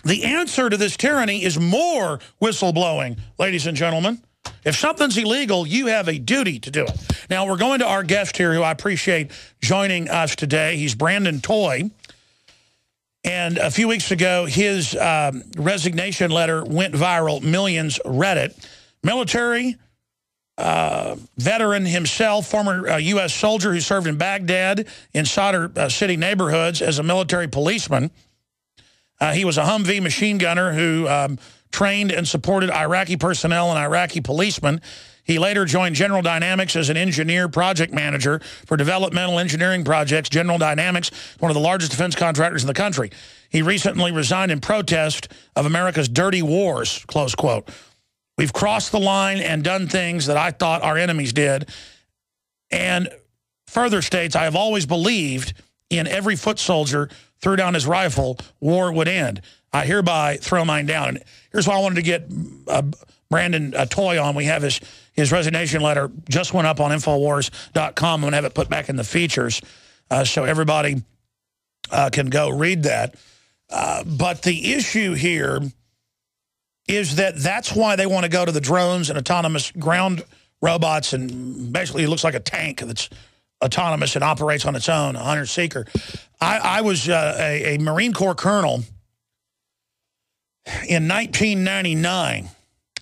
The answer to this tyranny is more whistleblowing, ladies and gentlemen. If something's illegal, you have a duty to do it. Now, we're going to our guest here, who I appreciate joining us today. He's Brandon Toy. And a few weeks ago, his resignation letter went viral. Millions read it. Military veteran himself, former U.S. soldier who served in Baghdad in Sadr City neighborhoods as a military policeman. He was a Humvee machine gunner who trained and supported Iraqi personnel and Iraqi policemen. He later joined General Dynamics as an engineer project manager for developmental engineering projects. General Dynamics, one of the largest defense contractors in the country. He recently resigned in protest of America's dirty wars, close quote. We've crossed the line and done things that I thought our enemies did. And further states, I have always believed in every foot soldier threw down his rifle, war would end. I hereby throw mine down. And here's why I wanted to get Brandon Toy on. We have his resignation letter just went up on Infowars.com. I'm going to have it put back in the features so everybody can go read that. But the issue here is that that's why they want to go to the drones and autonomous ground robots, and basically it looks like a tank that's autonomous and operates on its own, a hunter-seeker. I was a Marine Corps colonel in 1999,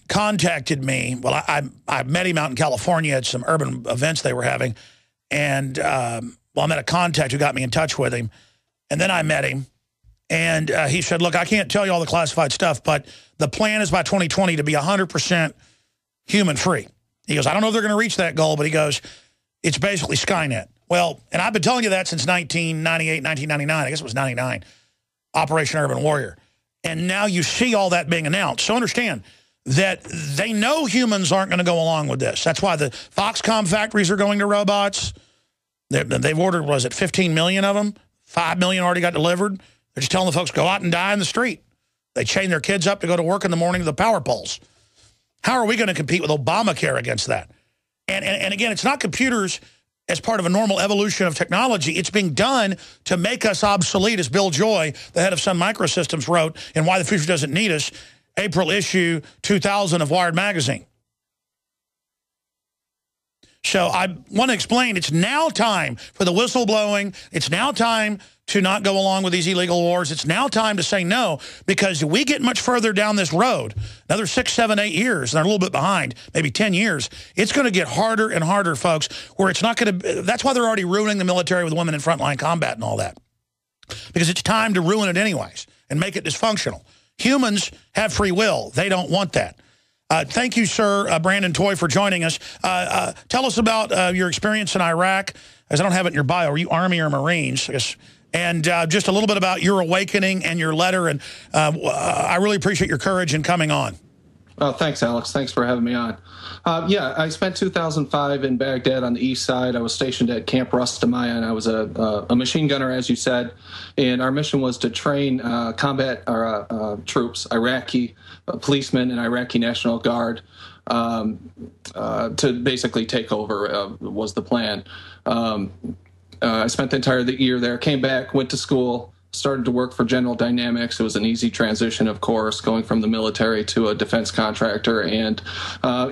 contacted me. Well, I met him out in California at some urban events they were having. And, I met a contact who got me in touch with him. And then I met him. And he said, look, I can't tell you all the classified stuff, but the plan is by 2020 to be 100% human-free. He goes, I don't know if they're going to reach that goal, but he goes, it's basically Skynet. Well, and I've been telling you that since 1998, 1999. I guess it was 99, Operation Urban Warrior. And now you see all that being announced. So understand that they know humans aren't going to go along with this. That's why the Foxconn factories are going to robots. They've ordered, was it 15 million of them? 5 million already got delivered. They're just telling the folks, go out and die in the street. They chain their kids up to go to work in the morning to the power poles. How are we going to compete with Obamacare against that? And again, it's not computers as part of a normal evolution of technology. It's being done to make us obsolete, as Bill Joy, the head of Sun Microsystems, wrote in Why the Future Doesn't Need Us, April issue 2000 of Wired magazine. So I want to explain, it's now time for the whistleblowing. It's now time to not go along with these illegal wars. It's now time to say no, because if we get much further down this road, another 6, 7, 8 years, and they're a little bit behind, maybe 10 years, it's going to get harder and harder, folks, where it's not going to, that's why they're already ruining the military with women in frontline combat and all that. Because it's time to ruin it anyways and make it dysfunctional. Humans have free will. They don't want that. Thank you, sir, Brandon Toy, for joining us. Tell us about your experience in Iraq, as I don't have it in your bio. Are you Army or Marines? I guess. And just a little bit about your awakening and your letter. And I really appreciate your courage in coming on. Oh, thanks, Alex. Thanks for having me on. Yeah, I spent 2005 in Baghdad on the east side. I was stationed at Camp Rustamaya, and I was a machine gunner, as you said. And our mission was to train combat troops, Iraqi policemen and Iraqi National Guard, to basically take over, was the plan. I spent the entire year there, came back, went to school, started to work for General Dynamics. It was an easy transition, of course, going from the military to a defense contractor. And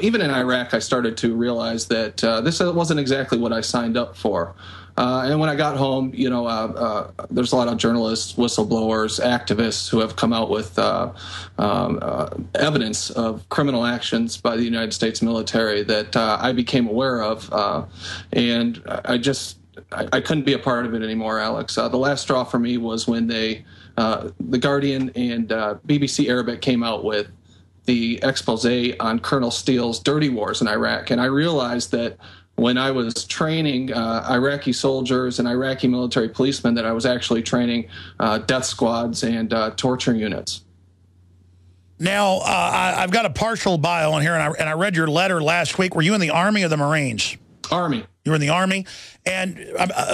even in Iraq, I started to realize that this wasn't exactly what I signed up for. And when I got home, you know, there's a lot of journalists, whistleblowers, activists who have come out with evidence of criminal actions by the United States military that I became aware of. And I couldn't be a part of it anymore, Alex. The last straw for me was when The Guardian and BBC Arabic came out with the expose on Colonel Steele's dirty wars in Iraq. And I realized that when I was training Iraqi soldiers and Iraqi military policemen, that I was actually training death squads and torture units. Now, I've got a partial bio on here, and I read your letter last week. Were you in the Army or the Marines? Army. You were in the Army. And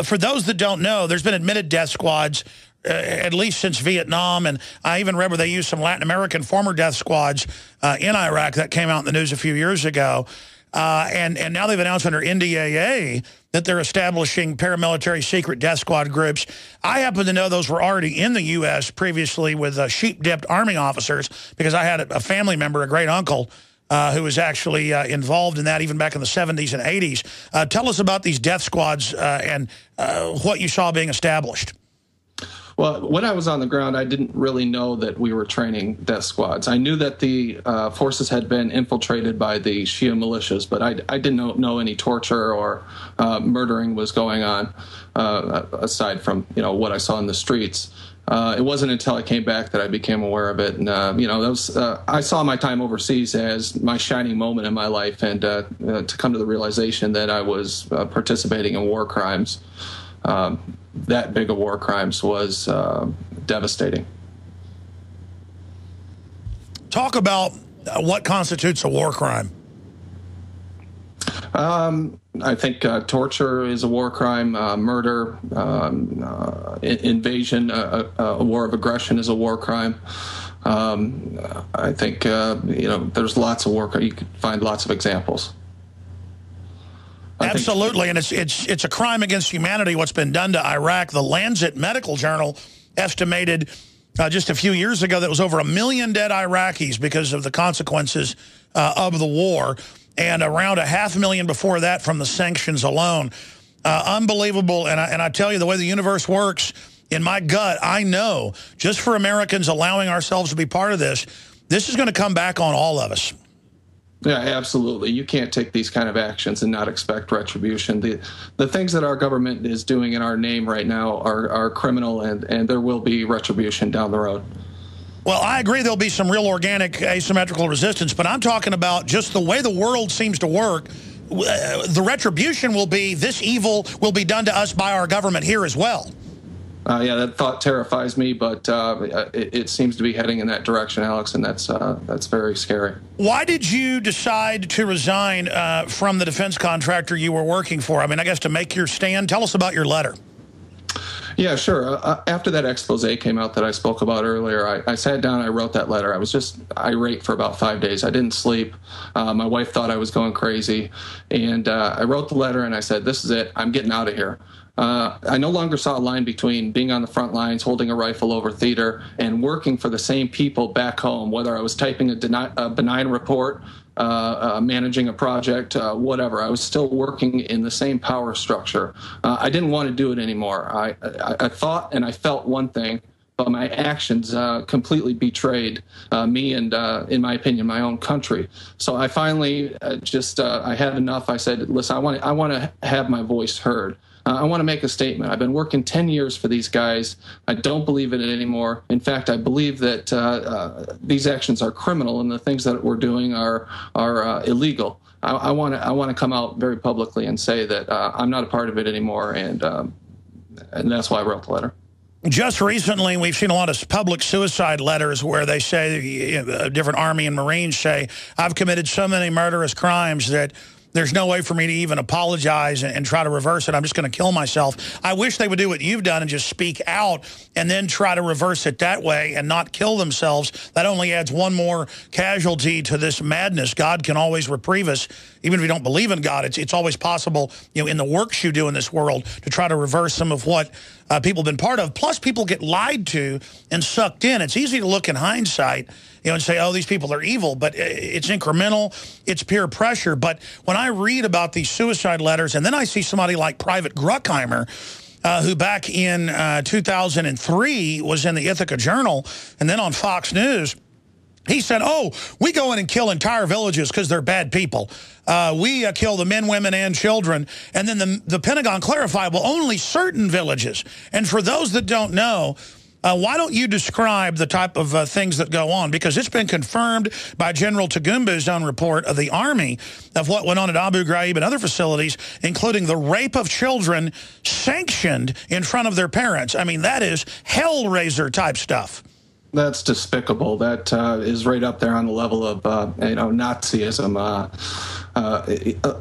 for those that don't know, there's been admitted death squads at least since Vietnam. And I even read where they used some Latin American former death squads in Iraq. That came out in the news a few years ago. And now they've announced under NDAA that they're establishing paramilitary secret death squad groups. I happen to know those were already in the U.S. previously with sheep-dipped Army officers, because I had a family member, a great uncle, who was actually involved in that even back in the 70s and 80s. Tell us about these death squads and what you saw being established. Well, when I was on the ground, I didn't really know that we were training death squads. I knew that the forces had been infiltrated by the Shia militias, but I didn't know any torture or murdering was going on, aside from what I saw in the streets. It wasn't until I came back that I became aware of it, and I saw my time overseas as my shining moment in my life, and to come to the realization that I was participating in war crimes. That big of war crimes was devastating. Talk about what constitutes a war crime. I think torture is a war crime, murder, invasion, a war of aggression is a war crime. I think, there's lots of war. You could find lots of examples. Absolutely, and it's a crime against humanity what's been done to Iraq. The Lancet Medical Journal estimated just a few years ago that was over 1 million dead Iraqis because of the consequences of the war, and around 500,000 before that from the sanctions alone. Unbelievable, and I tell you, the way the universe works, in my gut, I know, just for Americans allowing ourselves to be part of this is going to come back on all of us. Yeah, absolutely. You can't take these kind of actions and not expect retribution. The things that our government is doing in our name right now are criminal, and there will be retribution down the road. Well, I agree there'll be some real organic asymmetrical resistance, but I'm talking about just the way the world seems to work. The retribution will be this evil will be done to us by our government here as well. Yeah, that thought terrifies me, but it seems to be heading in that direction, Alex, and that's very scary. Why did you decide to resign from the defense contractor you were working for? I mean, I guess to make your stand. Tell us about your letter. Yeah, sure. After that expose came out that I spoke about earlier, I sat down, I wrote that letter. I was just irate for about 5 days. I didn't sleep. My wife thought I was going crazy. And I wrote the letter and I said, this is it. I'm getting out of here. I no longer saw a line between being on the front lines, holding a rifle over theater, and working for the same people back home, whether I was typing a benign report, managing a project, whatever. I was still working in the same power structure. I didn't want to do it anymore. I thought and I felt one thing, but my actions completely betrayed me and, in my opinion, my own country. So I finally I had enough. I said, listen, I want to have my voice heard. I want to make a statement. I've been working 10 years for these guys. I don't believe in it anymore. In fact, I believe that these actions are criminal and the things that we're doing are illegal. I want to come out very publicly and say that I'm not a part of it anymore, and that's why I wrote the letter. Just recently, we've seen a lot of public suicide letters where they say, different Army and Marines say, I've committed so many murderous crimes that there's no way for me to even apologize and try to reverse it. I'm just going to kill myself. I wish they would do what you've done and just speak out and then try to reverse it that way and not kill themselves. That only adds one more casualty to this madness. God can always reprieve us. Even if we don't believe in God, it's always possible, in the works you do in this world to try to reverse some of what people have been part of. Plus, people get lied to and sucked in. It's easy to look in hindsight, and say, oh, these people are evil, but it's incremental, it's peer pressure. But when I read about these suicide letters, and then I see somebody like Private Bruckheimer, who back in 2003 was in the Ithaca Journal, and then on Fox News, he said, oh, we go in and kill entire villages because they're bad people. We kill the men, women, and children. And then the Pentagon clarified, well, only certain villages. And for those that don't know, why don't you describe the type of things that go on? Because it's been confirmed by General Tagumba's own report of the Army of what went on at Abu Ghraib and other facilities, including the rape of children sanctioned in front of their parents. I mean, that is Hellraiser type stuff. That's despicable. That is right up there on the level of Nazism.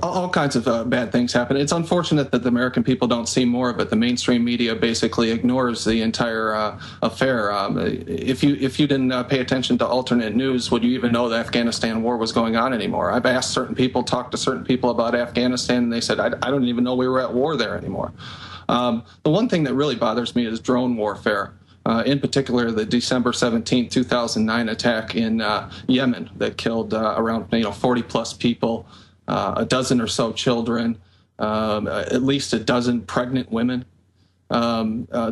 All kinds of bad things happen. It's unfortunate that the American people don't see more of it. The mainstream media basically ignores the entire affair. If you didn't pay attention to alternate news, would you even know the Afghanistan war was going on anymore? I've asked certain people, talked to certain people about Afghanistan, and they said, I don't even know we were at war there anymore. The one thing that really bothers me is drone warfare. In particular, the December 17, 2009 attack in Yemen that killed around 40-plus people, a dozen or so children, at least a dozen pregnant women.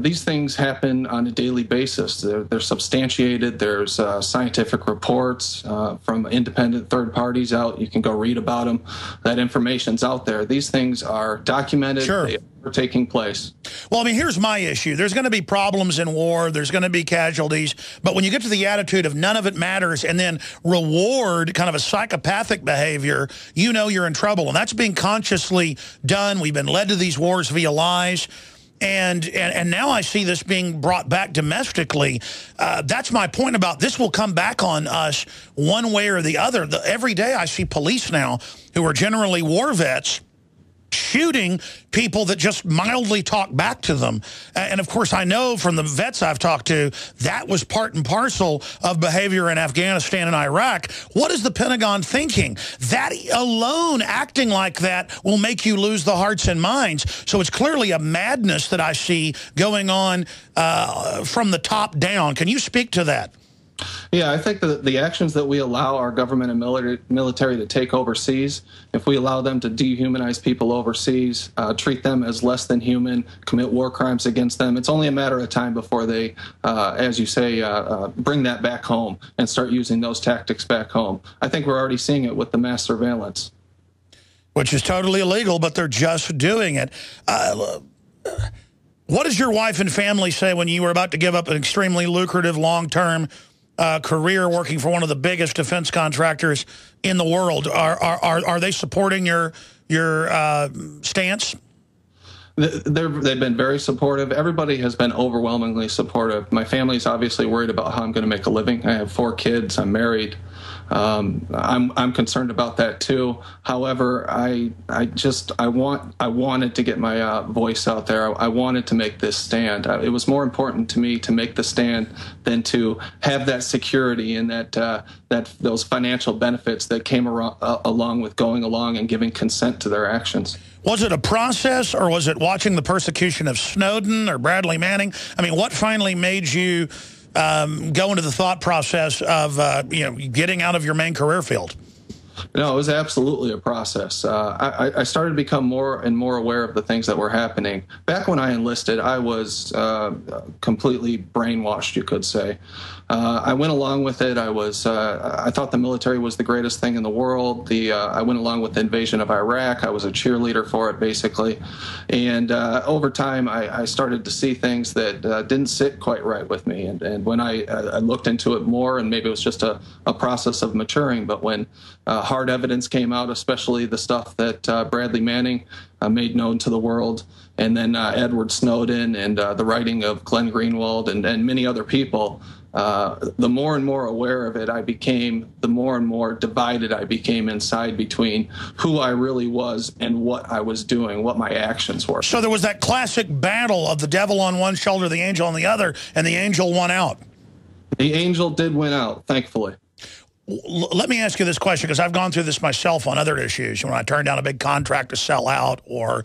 These things happen on a daily basis. They're substantiated. There's scientific reports from independent third parties out. You can go read about them. That information's out there. These things are documented. Sure. They are taking place. Well, I mean, here's my issue. There's going to be problems in war. There's going to be casualties. But when you get to the attitude of none of it matters and then reward kind of a psychopathic behavior, you know you're in trouble. And that's being consciously done. We've been led to these wars via lies. And now I see this being brought back domestically. That's my point about this will come back on us one way or the other. Every day I see police now who are generally war vets shooting people that just mildly talk back to them. And of course, I know from the vets I've talked to, that was part and parcel of behavior in Afghanistan and Iraq. What is the Pentagon thinking? That alone, acting like that, will make you lose the hearts and minds. So it's clearly a madness that I see going on from the top down. Can you speak to that? Yeah, I think that the actions that we allow our government and military to take overseas, if we allow them to dehumanize people overseas, treat them as less than human, commit war crimes against them, it's only a matter of time before they, as you say, bring that back home and start using those tactics back home. I think we're already seeing it with the mass surveillance. Which is totally illegal, but they're just doing it. What does your wife and family say when you were about to give up an extremely lucrative long-term career working for one of the biggest defense contractors in the world? Are they supporting your stance? They've been very supportive. Everybody has been overwhelmingly supportive. My family's obviously worried about how I'm going to make a living. I have 4 kids. I'm married. I'm concerned about that too. However, I wanted to get my voice out there. I wanted to make this stand. It was more important to me to make the stand than to have that security and those financial benefits that came along with going along and giving consent to their actions. Was it a process, or was it watching the persecution of Snowden or Bradley Manning? I mean, what finally made you go into the thought process of getting out of your main career field? No, it was absolutely a process. I started to become more and more aware of the things that were happening. Back when I enlisted, I was completely brainwashed, you could say. I went along with it. I thought the military was the greatest thing in the world. I went along with the invasion of Iraq. I was a cheerleader for it, basically. And over time, I started to see things that didn't sit quite right with me. And when I looked into it more, and maybe it was just a process of maturing, but when hard evidence came out, especially the stuff that Bradley Manning made known to the world, and then Edward Snowden and the writing of Glenn Greenwald and many other people, the more and more aware of it I became, the more and more divided I became inside between who I really was and what I was doing, what my actions were. So there was that classic battle of the devil on one shoulder, the angel on the other, and the angel won out. The angel did win out, thankfully. Let me ask you this question, because I've gone through this myself on other issues. When I turn down a big contract to sell out, or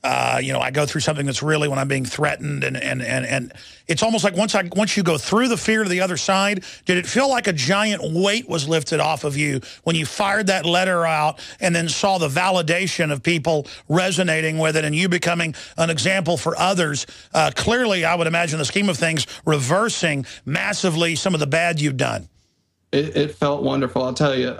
I go through something that's really when I'm being threatened, and it's almost like once you go through the fear to the other side, did it feel like a giant weight was lifted off of you when you fired that letter out and then saw the validation of people resonating with it and you becoming an example for others? Clearly, I would imagine the scheme of things reversing massively some of the bad you've done. It felt wonderful. I'll tell you,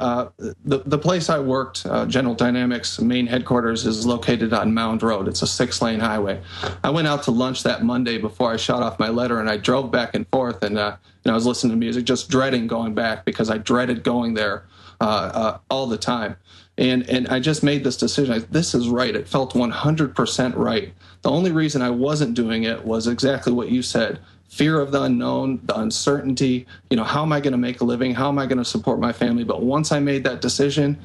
the place I worked, General Dynamics main headquarters, is located on Mound Road. It's a 6-lane highway. I went out to lunch that Monday before I shot off my letter, and I drove back and forth, and I was listening to music, just dreading going back, because I dreaded going there all the time. And I just made this decision. This is right. It felt 100% right. The only reason I wasn't doing it was exactly what you said. fear of the unknown, the uncertainty, you know, how am I going to make a living? How am I going to support my family? But once I made that decision,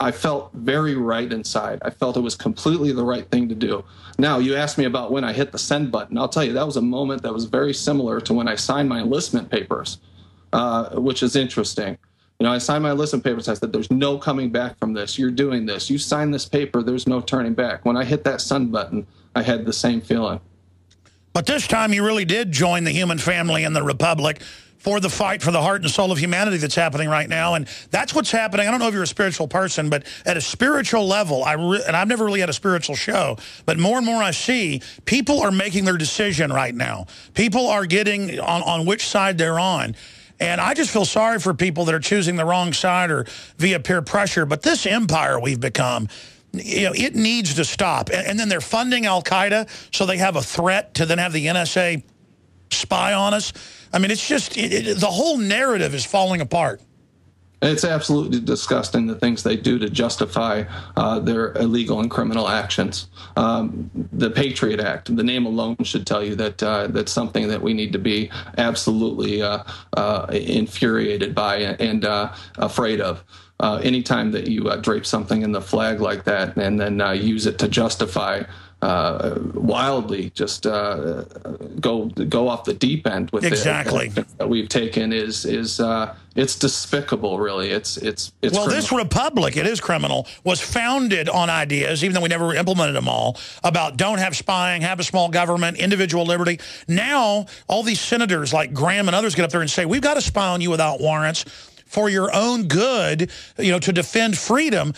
I felt very right inside. I felt it was completely the right thing to do. Now, you asked me about when I hit the send button. I'll tell you, that was a moment that was very similar to when I signed my enlistment papers, which is interesting. You know, I signed my enlistment papers. I said, there's no coming back from this. You're doing this. You signed this paper. There's no turning back. When I hit that send button, I had the same feeling. But this time you really did join the human family and the republic for the fight for the heart and soul of humanity that's happening right now. And that's what's happening. I don't know if you're a spiritual person, but at a spiritual level, and I've never really had a spiritual show, but more and more I see people are making their decision right now. People are getting on which side they're on. And I just feel sorry for people that are choosing the wrong side or via peer pressure. But this empire we've become, you know, it needs to stop. And then they're funding Al-Qaeda so they have a threat to then have the NSA spy on us. I mean, it's just, the whole narrative is falling apart. It's absolutely disgusting, the things they do to justify their illegal and criminal actions. The Patriot Act, the name alone should tell you that that's something that we need to be absolutely infuriated by and afraid of. Anytime that you drape something in the flag like that and then use it to justify wildly just go off the deep end with exactly it that we've taken is it's despicable, really. It's well, criminal. This republic, it is criminal, was founded on ideas, even though we never implemented them all, about don't have spying, have a small government, individual liberty. Now all these senators like Graham and others get up there and say, we've got to spy on you without warrants for your own good, you know, to defend freedom.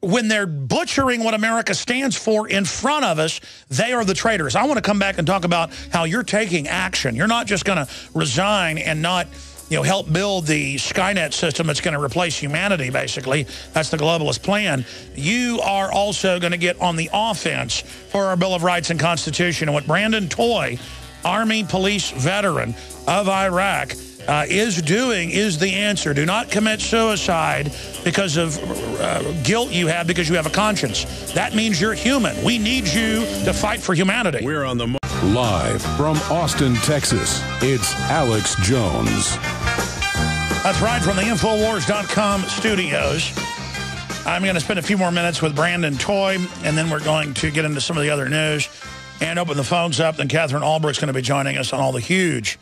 When they're butchering what America stands for in front of us, they are the traitors. I want to come back and talk about how you're taking action. You're not just going to resign and not, you know, help build the Skynet system that's going to replace humanity, basically. That's the globalist plan. You are also going to get on the offense for our Bill of Rights and Constitution. And what Brandon Toy, Army police veteran of Iraq, is doing is the answer. Do not commit suicide because of guilt you have because you have a conscience. That means you're human. We need you to fight for humanity. We're on the live from Austin, Texas. It's Alex Jones. That's right, from the Infowars.com studios. I'm going to spend a few more minutes with Brandon Toy, and then we're going to get into some of the other news and open the phones up. Then Catherine Albrecht's going to be joining us on all the huge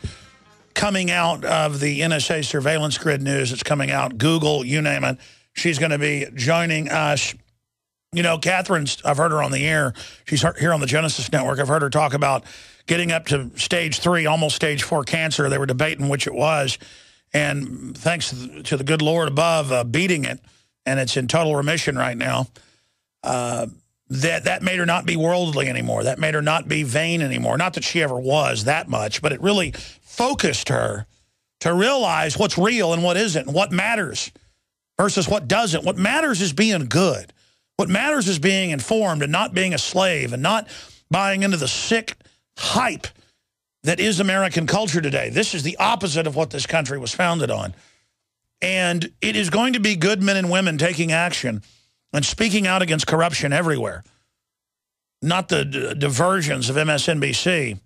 coming out of the NSA surveillance grid news that's coming out, Google, you name it. She's going to be joining us. You know, Catherine's, I've heard her on the air. She's here on the Genesis Network. I've heard her talk about getting up to stage 3, almost stage 4 cancer. They were debating which it was. And thanks to the good Lord above, beating it. And it's in total remission right now. That made her not be worldly anymore. That made her not be vain anymore. Not that she ever was that much, but it really focused her to realize what's real and what isn't, and what matters versus what doesn't. What matters is being good. What matters is being informed and not being a slave and not buying into the sick hype that is American culture today. This is the opposite of what this country was founded on. And it is going to be good men and women taking action and speaking out against corruption everywhere. Not the diversions of MSNBC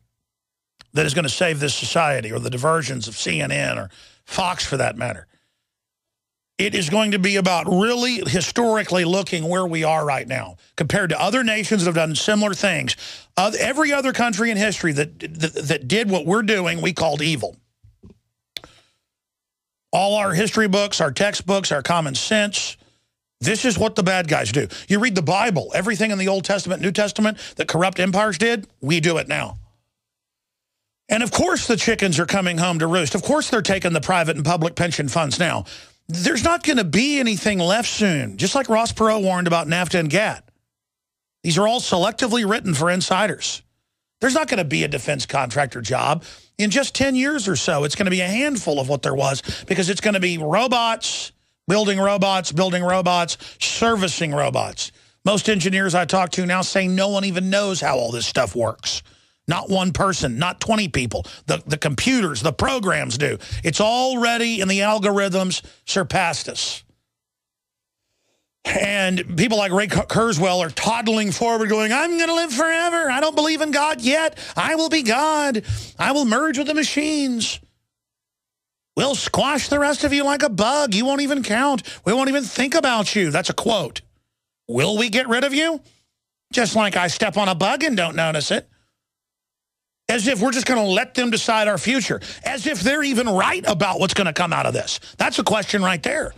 that is going to save this society, or the diversions of CNN or Fox for that matter. It is going to be about really historically looking where we are right now compared to other nations that have done similar things. Every other country in history that did what we're doing, we called evil. All our history books, our textbooks, our common sense, this is what the bad guys do. You read the Bible, everything in the Old Testament, New Testament that corrupt empires did, we do it now. And of course the chickens are coming home to roost. Of course they're taking the private and public pension funds now. There's not going to be anything left soon, just like Ross Perot warned about NAFTA and GATT. These are all selectively written for insiders. There's not going to be a defense contractor job. In just 10 years or so, it's going to be a handful of what there was, because it's going to be robots, building robots, servicing robots. Most engineers I talk to now say no one even knows how all this stuff works. Not one person, not 20 people. The computers, the programs do. It's already in the algorithms surpassed us. And people like Ray Kurzweil are toddling forward going, I'm going to live forever. I don't believe in God yet. I will be God. I will merge with the machines. We'll squash the rest of you like a bug. You won't even count. We won't even think about you. That's a quote. Will we get rid of you? Just like I step on a bug and don't notice it. As if we're just going to let them decide our future. As if they're even right about what's going to come out of this. That's a question right there.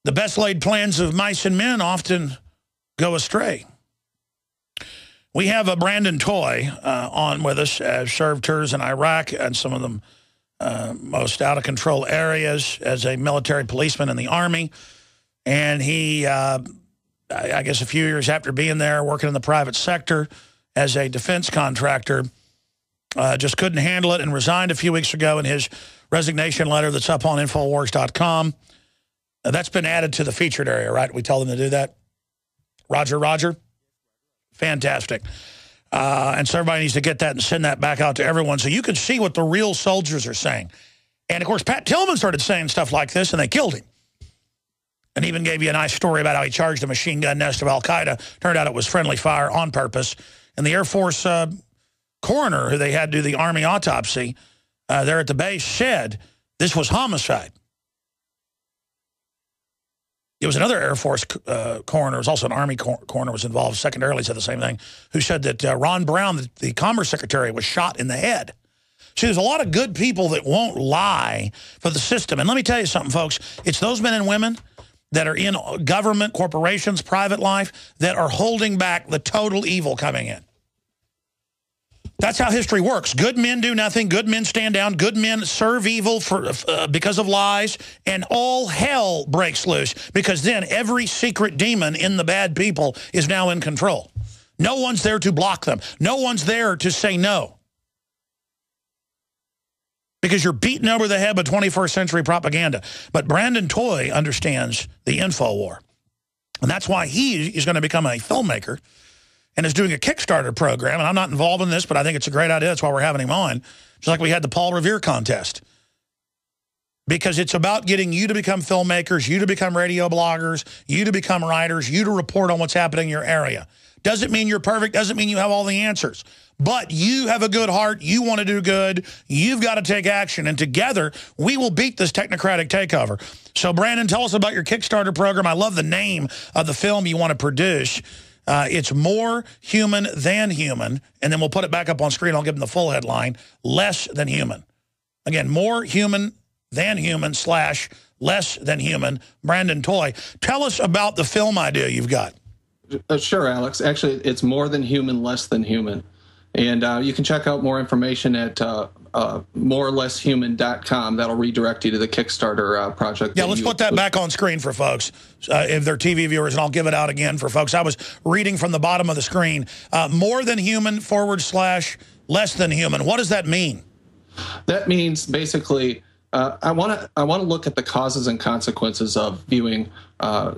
The best laid plans of mice and men often go astray. We have a Brandon Toy on with us, served tours in Iraq and some of the most out-of-control areas as a military policeman in the Army. And he, I guess a few years after being there, working in the private sector as a defense contractor, just couldn't handle it and resigned a few weeks ago in his resignation letter that's up on Infowars.com. That's been added to the featured area, right? We tell them to do that. Roger, Roger. Fantastic. And so everybody needs to get that and send that back out to everyone so you can see what the real soldiers are saying. And, of course, Pat Tillman started saying stuff like this, and they killed him. And even gave you a nice story about how he charged a machine gun nest of al-Qaeda. Turned out it was friendly fire on purpose. And the Air Force coroner, who they had do the Army autopsy there at the base, said this was homicide. It was another Air Force coroner, it was also an Army coroner was involved, secondarily said the same thing, who said that Ron Brown, the Commerce Secretary, was shot in the head. See, there's a lot of good people that won't lie for the system. And let me tell you something, folks. It's those men and women that are in government, corporations, private life, that are holding back the total evil coming in. That's how history works. Good men do nothing. Good men stand down. Good men serve evil because of lies. And all hell breaks loose because then every secret demon in the bad people is now in control. No one's there to block them. No one's there to say no. Because you're beaten over the head with 21st century propaganda. But Brandon Toy understands the info war. And that's why he is going to become a filmmaker and is doing a Kickstarter program. And I'm not involved in this, but I think it's a great idea. That's why we're having him on. Just like we had the Paul Revere contest. Because it's about getting you to become filmmakers, you to become radio bloggers, you to become writers, you to report on what's happening in your area. Doesn't mean you're perfect, doesn't mean you have all the answers. But you have a good heart, you want to do good, you've got to take action. And together, we will beat this technocratic takeover. So, Brandon, tell us about your Kickstarter program. I love the name of the film you want to produce. It's More Human Than Human, and then we'll put it back up on screen. I'll give them the full headline, Less Than Human. Again, More Human Than Human / Less Than Human. Brandon Toy, tell us about the film idea you've got. Sure, Alex. Actually, it's More Than Human, Less Than Human. And you can check out more information at morelesshuman.com. That'll redirect you to the Kickstarter project. Yeah, let's put that back on screen for folks, if they're TV viewers, and I'll give it out again for folks. I was reading from the bottom of the screen. More Than Human / Less Than Human. What does that mean? That means basically I want to look at the causes and consequences of viewing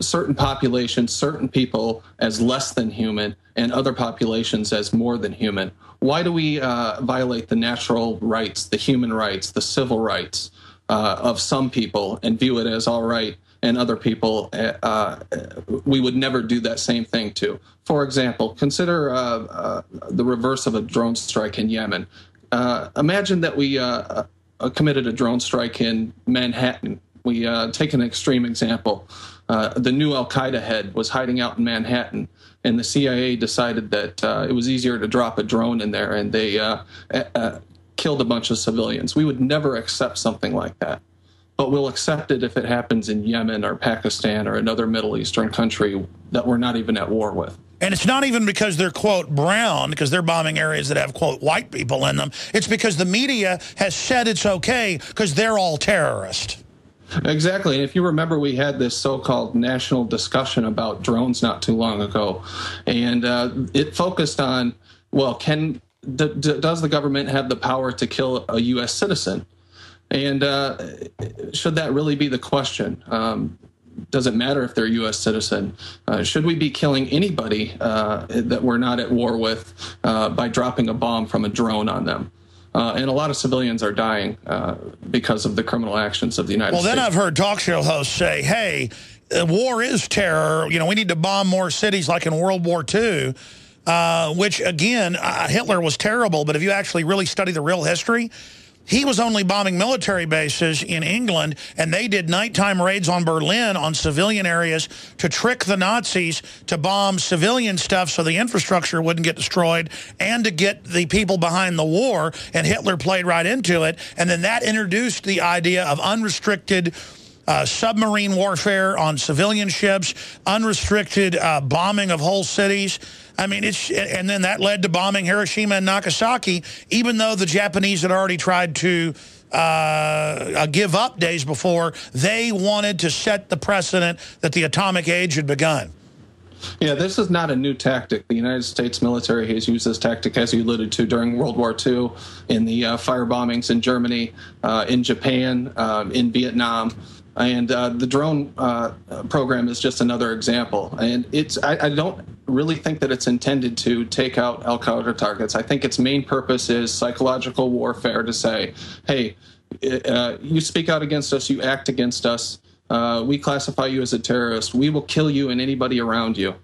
certain populations, certain people as less than human, and other populations as more than human. Why do we violate the natural rights, the human rights, the civil rights of some people and view it as all right, and other people we would never do that same thing to? For example, consider the reverse of a drone strike in Yemen. Imagine that we committed a drone strike in Manhattan. We take an extreme example. The new al-Qaeda head was hiding out in Manhattan, and the CIA decided that it was easier to drop a drone in there, and they killed a bunch of civilians. We would never accept something like that. But we'll accept it if it happens in Yemen or Pakistan or another Middle Eastern country that we're not even at war with. And it's not even because they're, quote, brown, because they're bombing areas that have, quote, white people in them. It's because the media has said it's okay because they're all terrorists. Exactly. And if you remember, we had this so-called national discussion about drones not too long ago. And it focused on, well, does the government have the power to kill a U.S. citizen? And should that really be the question? Does it matter if they're a U.S. citizen? Should we be killing anybody that we're not at war with by dropping a bomb from a drone on them? And a lot of civilians are dying because of the criminal actions of the United States. Well, then I've heard talk show hosts say, hey, war is terror. You know, we need to bomb more cities like in World War II, which, again, Hitler was terrible. But if you actually really study the real history, he was only bombing military bases in England, and they did nighttime raids on Berlin on civilian areas to trick the Nazis to bomb civilian stuff so the infrastructure wouldn't get destroyed and to get the people behind the war, and Hitler played right into it. And then that introduced the idea of unrestricted submarine warfare on civilian ships, unrestricted bombing of whole cities. I mean, and then that led to bombing Hiroshima and Nagasaki, even though the Japanese had already tried to give up days before. They wanted to set the precedent that the atomic age had begun. Yeah, this is not a new tactic. The United States military has used this tactic, as you alluded to, during World War II, in the fire bombings in Germany, in Japan, in Vietnam. And the drone program is just another example. And I don't really think that it's intended to take out al-Qaeda targets. I think its main purpose is psychological warfare, to say, hey, you speak out against us, you act against us, we classify you as a terrorist, we will kill you and anybody around you.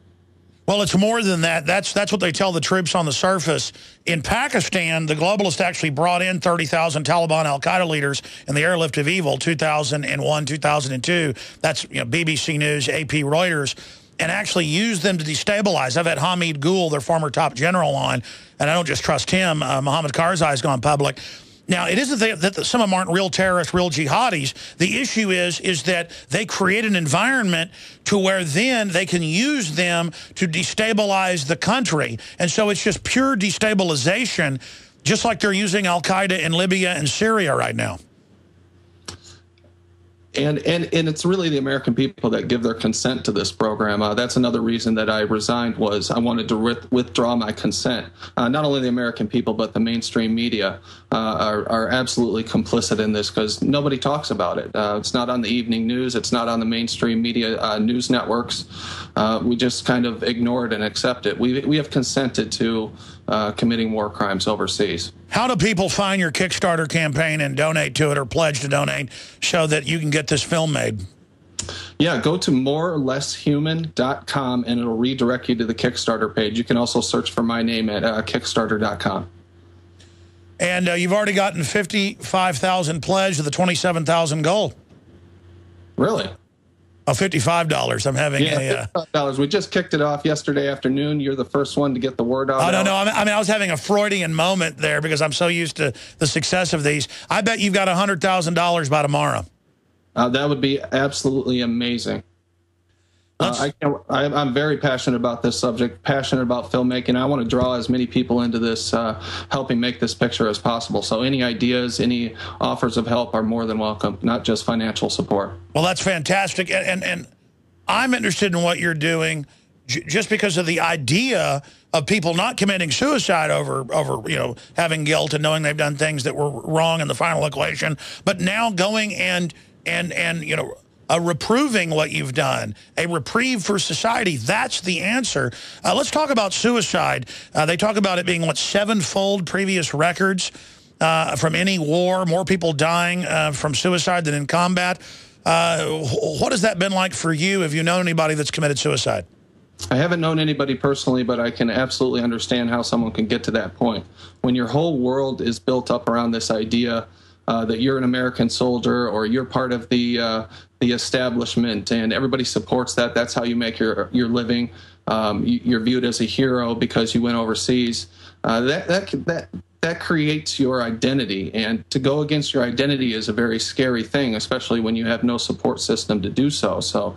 Well, it's more than that. That's what they tell the troops on the surface. In Pakistan, the globalists actually brought in 30,000 Taliban al-Qaeda leaders in the airlift of evil, 2001, 2002. That's, you know, BBC News, AP, Reuters, and actually used them to destabilize. I've had Hamid Gul, their former top general, on, and I don't just trust him. Mohammed Karzai's gone public. Now, it isn't that some of them aren't real terrorists, real jihadis. The issue is that they create an environment to where then they can use them to destabilize the country. And so it's just pure destabilization, just like they're using al-Qaeda in Libya and Syria right now. And it's really the American people that give their consent to this program. That's another reason that I resigned, was I wanted to withdraw my consent. Not only the American people, but the mainstream media are absolutely complicit in this, because nobody talks about it. It's not on the evening news. It's not on the mainstream media news networks. We just kind of ignore it and accept it. We have consented to committing war crimes overseas. How do people find your Kickstarter campaign and donate to it, or pledge to donate, so that you can get this film made? Yeah, go to morelesshuman.com and it'll redirect you to the Kickstarter page. You can also search for my name at kickstarter.com. And you've already gotten 55,000 pledged to the 27,000 goal. Really? Oh, $55. I'm having $55. We just kicked it off yesterday afternoon. You're the first one to get the word out. Oh, no. I mean, I was having a Freudian moment there because I'm so used to the success of these. I bet you've got $100,000 by tomorrow. That would be absolutely amazing. I'm very passionate about this subject, passionate about filmmaking. I want to draw as many people into this, helping make this picture as possible. So any ideas, any offers of help are more than welcome, not just financial support. Well, that's fantastic. And I'm interested in what you're doing just because of the idea of people not committing suicide over having guilt and knowing they've done things that were wrong in the final equation, but now going and reproving what you've done, a reprieve for society. That's the answer. Let's talk about suicide. They talk about it being, what, 7-fold previous records from any war, more people dying from suicide than in combat. What has that been like for you? Have you known anybody that's committed suicide? I haven't known anybody personally, but I can absolutely understand how someone can get to that point. When your whole world is built up around this idea that you're an American soldier or you're part of the establishment, and everybody supports that. That's how you make your living. You're viewed as a hero because you went overseas. That creates your identity, and to go against your identity is a very scary thing, especially when you have no support system to do so. So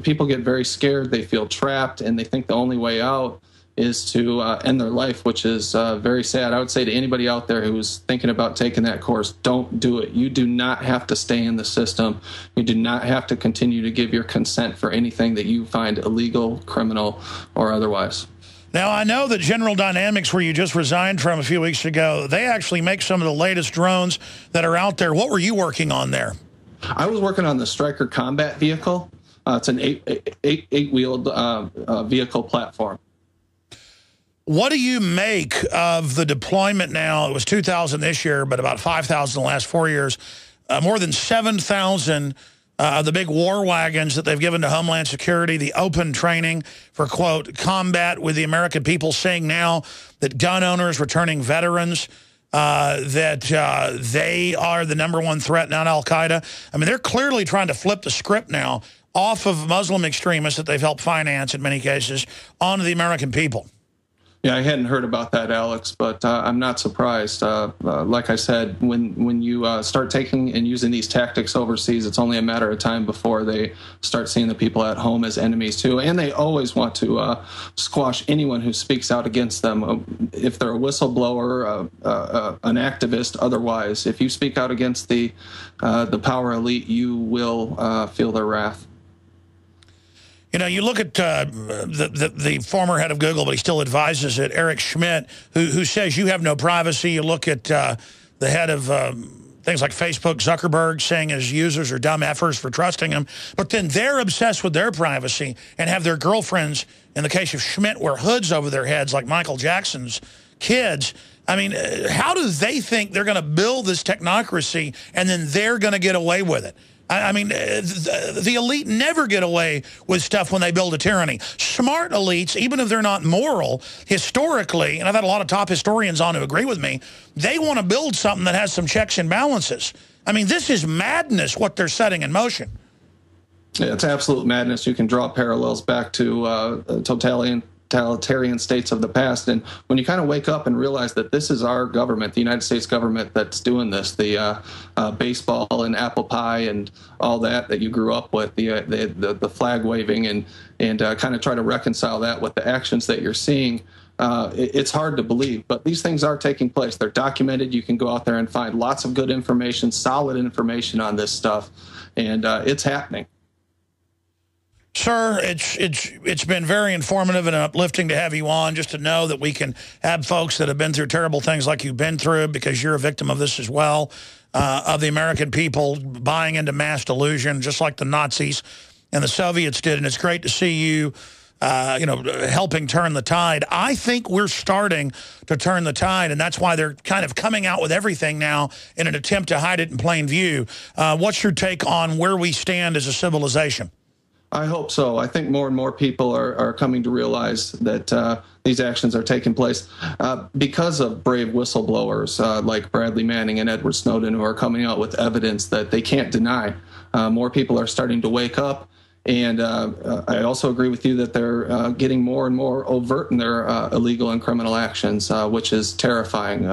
people get very scared. They feel trapped, and they think the only way out is to end their life, which is very sad. I would say to anybody out there who's thinking about taking that course, don't do it. You do not have to stay in the system. You do not have to continue to give your consent for anything that you find illegal, criminal, or otherwise. Now, I know that General Dynamics, where you just resigned from a few weeks ago, they actually make some of the latest drones that are out there. What were you working on there? I was working on the Stryker combat vehicle. It's an eight-wheeled vehicle platform. What do you make of the deployment now? It was 2,000 this year, but about 5,000 in the last 4 years. More than 7,000 the big war wagons that they've given to Homeland Security, the open training for, quote, combat with the American people, saying now that gun owners, returning veterans, that they are the #1 threat, not al-Qaeda. I mean, they're clearly trying to flip the script now off of Muslim extremists that they've helped finance in many cases onto the American people. Yeah, I hadn't heard about that, Alex, but I'm not surprised. Like I said, when you start taking and using these tactics overseas, it's only a matter of time before they start seeing the people at home as enemies too. And they always want to squash anyone who speaks out against them. If they're a whistleblower, an activist, otherwise, if you speak out against the power elite, you will feel their wrath. You know, you look at the former head of Google, but he still advises it, Eric Schmidt, who says you have no privacy. You look at the head of things like Facebook, Zuckerberg, saying his users are dumb effers for trusting him. But then they're obsessed with their privacy and have their girlfriends, in the case of Schmidt, wear hoods over their heads like Michael Jackson's kids. I mean, how do they think they're going to build this technocracy and then they're going to get away with it? I mean, the elite never get away with stuff when they build a tyranny. Smart elites, even if they're not moral, historically, and I've had a lot of top historians on who agree with me, they want to build something that has some checks and balances. I mean, this is madness, what they're setting in motion. Yeah, it's absolute madness. You can draw parallels back to totalitarian states of the past. And when you kind of wake up and realize that this is our government, the United States government, that's doing this, the baseball and apple pie and all that you grew up with, the flag waving, and kind of try to reconcile that with the actions that you're seeing, it's hard to believe. But these things are taking place. They're documented. You can go out there and find lots of good information, solid information on this stuff, and it's happening. Sir, it's been very informative and uplifting to have you on, just to know that we can have folks that have been through terrible things like you've been through, because you're a victim of this as well, of the American people buying into mass delusion, just like the Nazis and the Soviets did. And it's great to see you, helping turn the tide. I think we're starting to turn the tide, and that's why they're kind of coming out with everything now in an attempt to hide it in plain view. What's your take on where we stand as a civilization? I hope so. I think more and more people are coming to realize that these actions are taking place because of brave whistleblowers like Bradley Manning and Edward Snowden, who are coming out with evidence that they can't deny. More people are starting to wake up. And I also agree with you that they're getting more and more overt in their illegal and criminal actions, which is terrifying.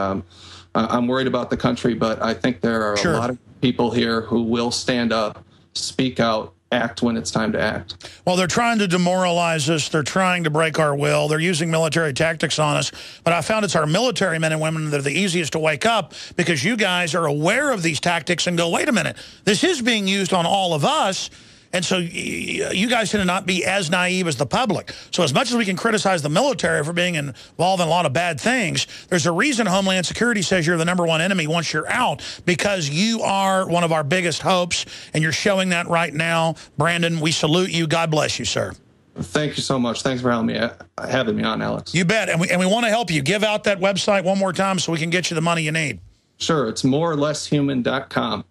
I'm worried about the country, but I think there are a lot of people here who will stand up, speak out, act when it's time to act. Well, they're trying to demoralize us. They're trying to break our will. They're using military tactics on us. But I found it's our military men and women that are the easiest to wake up, because you guys are aware of these tactics and go, wait a minute, this is being used on all of us. And so you guys tend to not be as naive as the public. So as much as we can criticize the military for being involved in a lot of bad things, there's a reason Homeland Security says you're the #1 enemy once you're out, because you are one of our biggest hopes, and you're showing that right now. Brandon, we salute you. God bless you, sir. Thank you so much. Thanks for having me on, Alex. You bet. And we want to help you. Give out that website one more time so we can get you the money you need. Sure. It's morelesshuman.com.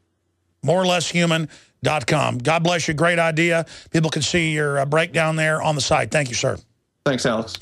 Morelesshuman.com. God bless you. Great idea. People can see your breakdown there on the site. Thank you, sir. Thanks, Alex.